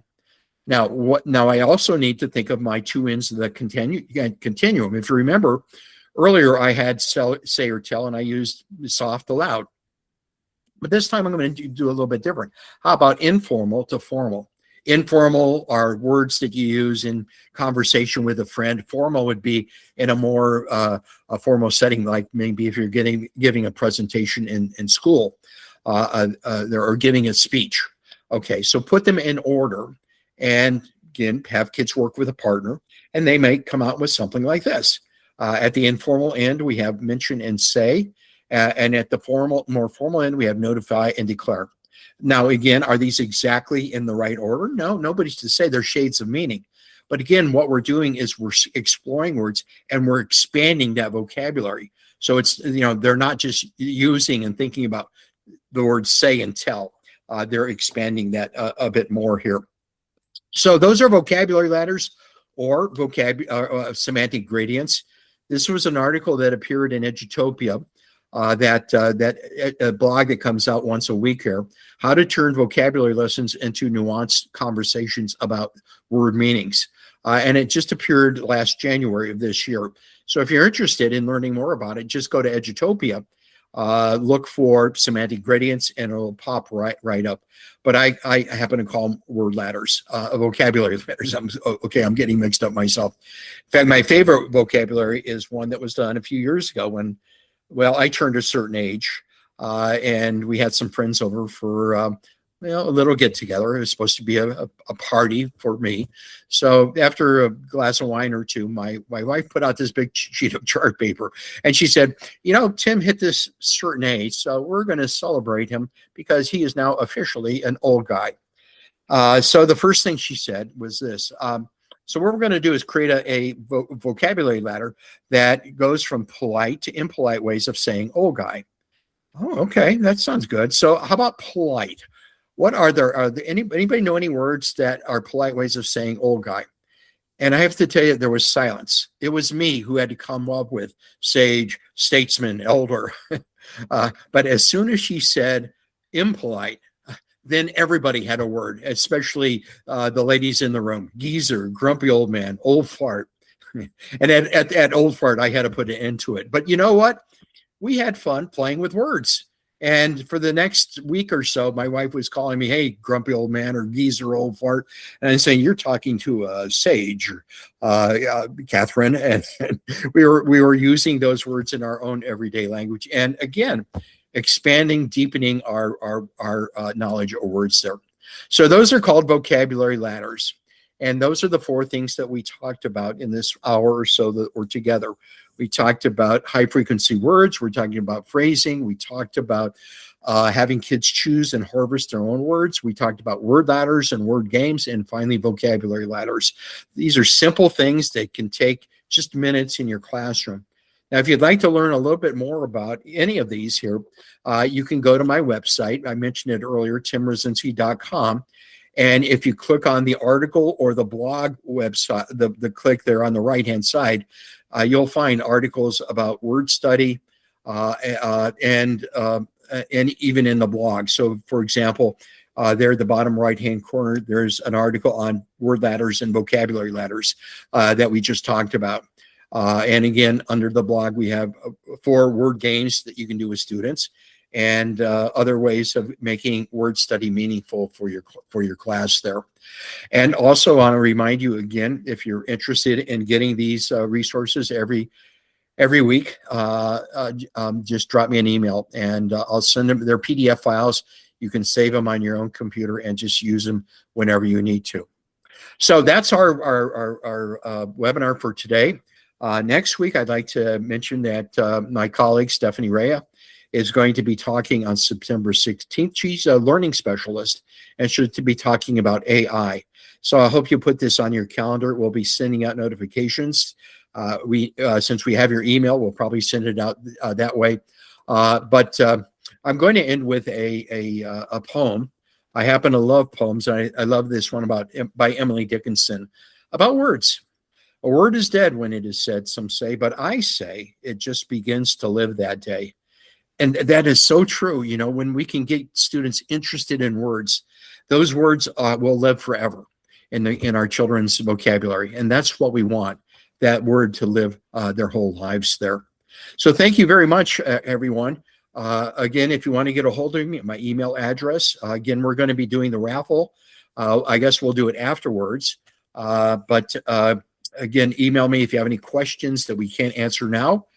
Now, I also need to think of my 2 ends of the continuum. If you remember, earlier I had say or tell, and I used soft to loud. But this time I'm going to do a little bit different. How about informal to formal? Informal are words that you use in conversation with a friend. Formal would be in a more a formal setting, like maybe if you're giving a presentation in school or giving a speech. Okay, so put them in order, and again, have kids work with a partner, and they may come out with something like this. At the informal end, we have mention and say. And at the more formal end, we have notify and declare. Now, again, are these exactly in the right order? No, nobody's to say. They're shades of meaning. But again, what we're doing is we're exploring words, and we're expanding that vocabulary. So it's, they're not just using and thinking about the words say and tell. They're expanding that a bit more here. So those are vocabulary ladders or semantic gradients. This was an article that appeared in Edutopia. A blog that comes out once a week here, how to turn vocabulary lessons into nuanced conversations about word meanings. And it just appeared last January of this year. So if you're interested in learning more about it, just go to Edutopia, look for semantic gradients, and it'll pop right up. But I happen to call them word ladders, vocabulary ladders. I'm getting mixed up myself. In fact, my favorite vocabulary is one that was done a few years ago when, well, I turned a certain age, and we had some friends over for a little get together. It was supposed to be a party for me. So after a glass of wine or two, my wife put out this big sheet of chart paper, and she said, Tim hit this certain age, so we're going to celebrate him because he is now officially an old guy. So the first thing she said was this. So what we're going to do is create a vocabulary ladder that goes from polite to impolite ways of saying old guy. Oh, okay, that sounds good. So how about polite? What are there? Anybody know any words that are polite ways of saying old guy? And I have to tell you, there was silence. It was me who had to come up with sage, statesman, elder. But as soon as she said impolite, then everybody had a word, especially the ladies in the room: geezer, grumpy old man, old fart. And at old fart, I had to put an end to it. But you know what? We had fun playing with words. And for the next week or so, my wife was calling me, hey, grumpy old man, or geezer, old fart. And I'm saying, you're talking to a sage, Catherine. And we were using those words in our own everyday language. And again, expanding, deepening our knowledge of words there. So those are called vocabulary ladders. And those are the 4 things that we talked about in this hour or so that we're together. We talked about high frequency words. We're talking about phrasing. We talked about having kids choose and harvest their own words. We talked about word ladders and word games, and finally vocabulary ladders. These are simple things that can take just minutes in your classroom. Now, if you'd like to learn a little bit more about any of these here, you can go to my website. I mentioned it earlier, timrasinski.com. And if you click on the article or the blog website, the click there on the right-hand side, you'll find articles about word study and even in the blog. So, for example, there at the bottom right-hand corner, there's an article on word ladders and vocabulary ladders that we just talked about. And again, under the blog, we have 4 word games that you can do with students and other ways of making word study meaningful for your class there. And also, I want to remind you again, if you're interested in getting these resources every week, just drop me an email and I'll send them. They're PDF files. You can save them on your own computer and just use them whenever you need to. So that's our webinar for today. Next week, I'd like to mention that my colleague, Stephanie Rea, is going to be talking on September 16th. She's a learning specialist and should be talking about AI. So I hope you put this on your calendar. We'll be sending out notifications. Since we have your email, we'll probably send it out that way. But I'm going to end with a poem. I happen to love poems. I love this one by Emily Dickinson about words. A word is dead when it is said, some say, but I say it just begins to live that day. And that is so true. You know, when we can get students interested in words, those words will live forever in our children's vocabulary. And that's what we want, that word to live their whole lives there. So thank you very much, everyone. Again, if you want to get a hold of me, my email address, again, we're going to be doing the raffle. I guess we'll do it afterwards. Again, email me if you have any questions that we can't answer now.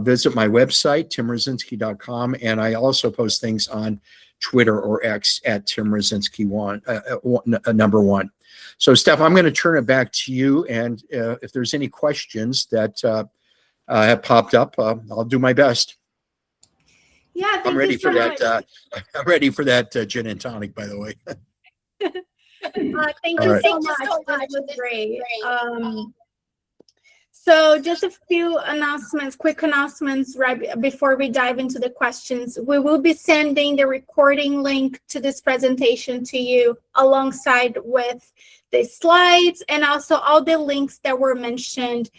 Visit my website, timrasinski.com, and I also post things on Twitter or X at timrasinski1. So, Steph, I'm going to turn it back to you, and if there's any questions that have popped up, I'll do my best. Yeah, I'm ready for that. I'm ready for that gin and tonic, by the way. Thank you so much. That was great. So just a few quick announcements right before we dive into the questions. We will be sending the recording link to this presentation to you alongside with the slides and also all the links that were mentioned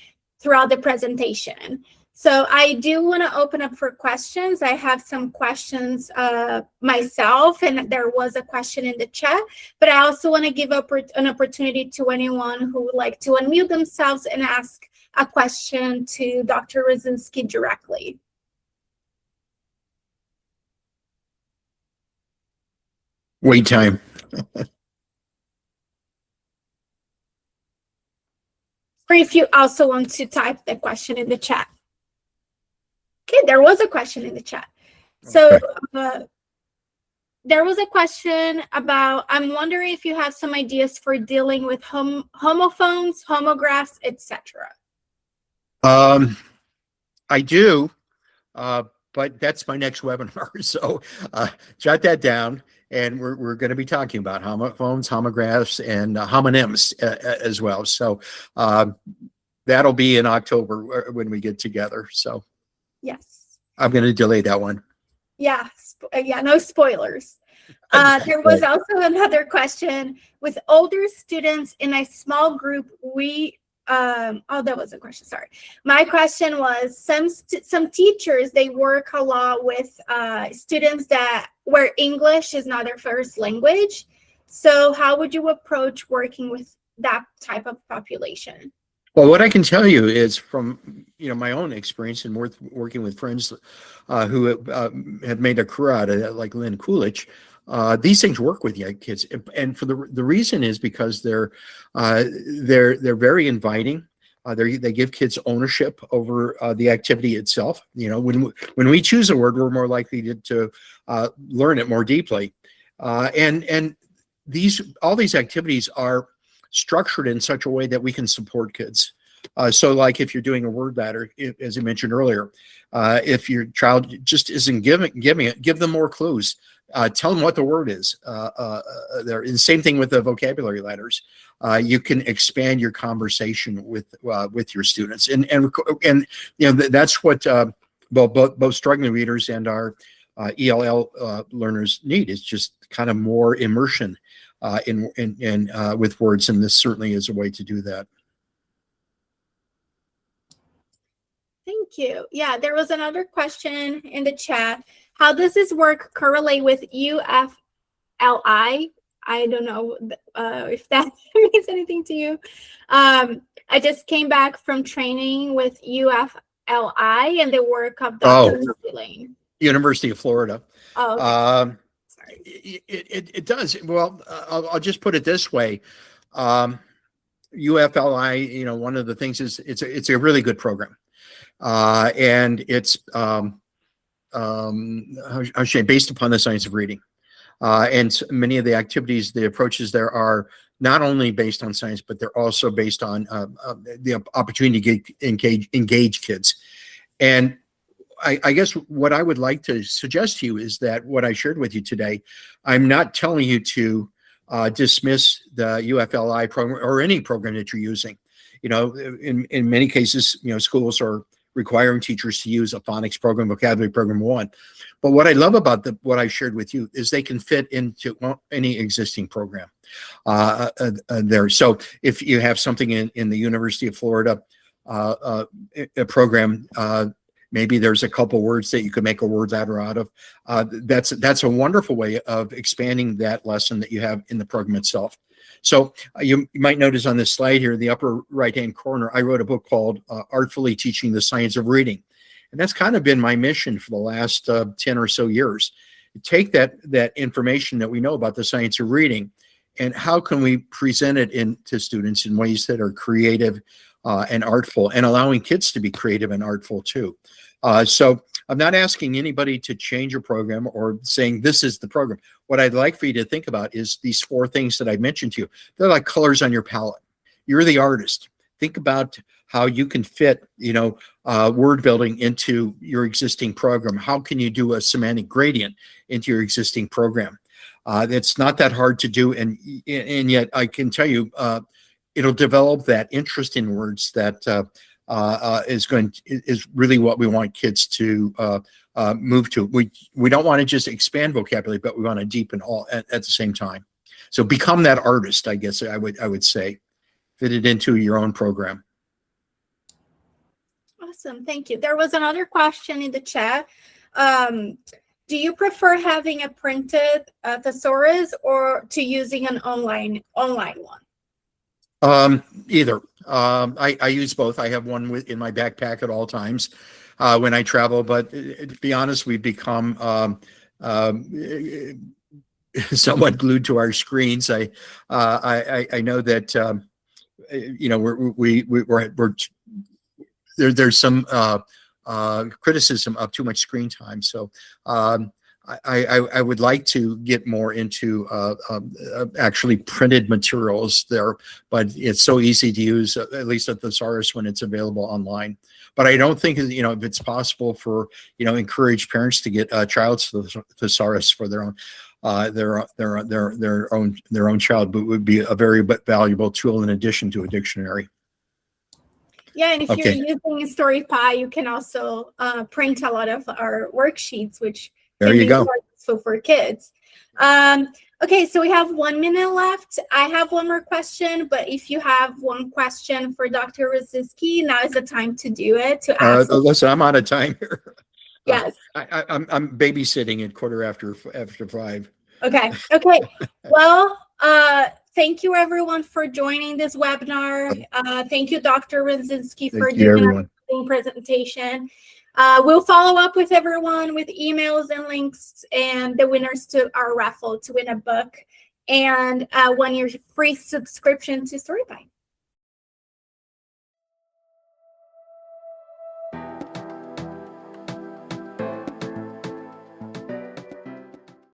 throughout the presentation. So I do want to open up for questions. I have some questions myself, and there was a question in the chat, but I also want to give an opportunity to anyone who would like to unmute themselves and ask a question to Dr. Rasinski directly. Wait time. Or if you also want to type the question in the chat. Okay, there was a question in the chat. So there was a question about, I'm wondering if you have some ideas for dealing with homophones, homographs, etc. I do, but that's my next webinar. So jot that down, and we're going to be talking about homophones, homographs, and homonyms as well. So that'll be in October when we get together. So yes, I'm going to delay that one. Yeah, no spoilers. There was also another question. With older students in a small group, that was a question, sorry. My question was, some teachers, they work a lot with students where English is not their first language. So how would you approach working with that type of population? Well, what I can tell you is from my own experience and working with friends who have made a career out of it, like Lynn Coolidge, these things work with young kids, and for the reason is because they're very inviting. They give kids ownership over the activity itself. When we choose a word, we're more likely to learn it more deeply, and all these activities are structured in such a way that we can support kids. So like if you're doing a word ladder, as I mentioned earlier, if your child just isn't giving it, give them more clues. Tell them what the word is. And same thing with the vocabulary ladders. You can expand your conversation with your students, and that's what both struggling readers and our ELL learners need, is just kind of more immersion with words, and this certainly is a way to do that. Thank you. Yeah, there was another question in the chat. How does this work correlate with UFLI? I don't know if that means anything to you. I just came back from training with UFLI and the work of Dr. Lane. University of Florida. Oh, okay. Sorry. It does. Well, I'll just put it this way. UFLI, you know, one of the things is it's a really good program. And it's based upon the science of reading. And many of the activities, the approaches there are not only based on science, but they're also based on the opportunity to engage kids. And I guess what I would like to suggest to you is that what I shared with you today, I'm not telling you to dismiss the UFLI program or any program that you're using. You know, in many cases, you know, schools are requiring teachers to use a phonics program, vocabulary program 1. But what I love about what I shared with you is they can fit into any existing program there. So if you have something in the University of Florida a program, maybe there's a couple words that you could make a word ladder out of. That's a wonderful way of expanding that lesson that you have in the program itself. So you might notice on this slide here, in the upper right-hand corner, I wrote a book called Artfully Teaching the Science of Reading. And that's kind of been my mission for the last 10 or so years. Take that information that we know about the science of reading, and how can we present it to students in ways that are creative and artful, and allowing kids to be creative and artful too. So I'm not asking anybody to change your program or saying this is the program. What I'd like for you to think about is these 4 things that I mentioned to you. They're like colors on your palette. You're the artist. Think about how you can fit, you know, word building into your existing program. How can you do a semantic gradient into your existing program? It's not that hard to do, and yet I can tell you, it'll develop that interest in words that is really what we want kids to move to. We don't want to just expand vocabulary, but we want to deepen all at the same time. So become that artist, I guess I would say. Fit it into your own program. Awesome, thank you. There was another question in the chat. Do you prefer having a printed thesaurus or to using an online one? Either. I use both. I have one in my backpack at all times when I travel. But to be honest, we've become somewhat glued to our screens. I know that you know there's some criticism of too much screen time. So I would like to get more into actually printed materials there, but it's so easy to use, at least at the thesaurus when it's available online. But I don't think, you know, if it's possible for, you know, encourage parents to get a child's thesaurus for their own child, but would be a very valuable tool in addition to a dictionary. Yeah, and if you're using Storypie, you can also print a lot of our worksheets, which there you go. Useful for kids. Okay, so we have 1 minute left. I have one more question, but if you have one question for Dr. Rasinski, now is the time to do it. Listen, I'm out of time here. Yes. I'm babysitting at 5:15. Okay. Well, thank you everyone for joining this webinar. Thank you, Dr. Rasinski, for doing the presentation. We'll follow up with everyone with emails and links and the winners to our raffle to win a book and 1 year free subscription to Storypie.